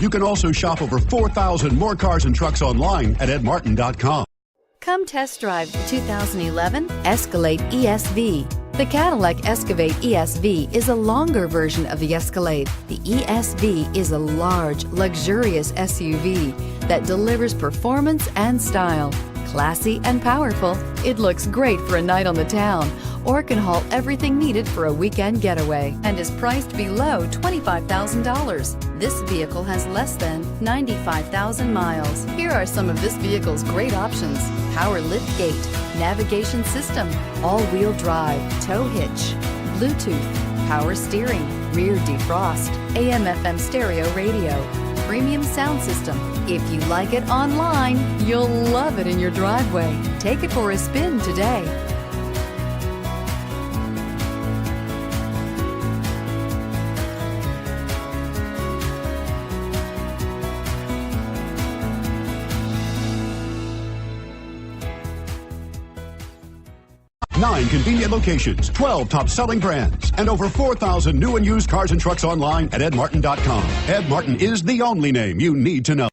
You can also shop over 4,000 more cars and trucks online at edmartin.com. Come test drive the 2011 Escalade ESV. The Cadillac Escalade ESV is a longer version of the Escalade. The ESV is a large, luxurious SUV that delivers performance and style. Classy and powerful, it looks great for a night on the town or can haul everything needed for a weekend getaway and is priced below $25,000. This vehicle has less than 95,000 miles. Here are some of this vehicle's great options: power liftgate, navigation system, all-wheel drive, tow hitch, Bluetooth, power steering, rear defrost, AM/FM stereo radio, premium sound system. If you like it online, you'll love it in your driveway. Take it for a spin today. Nine convenient locations, 12 top-selling brands, and over 4,000 new and used cars and trucks online at edmartin.com. Ed Martin is the only name you need to know.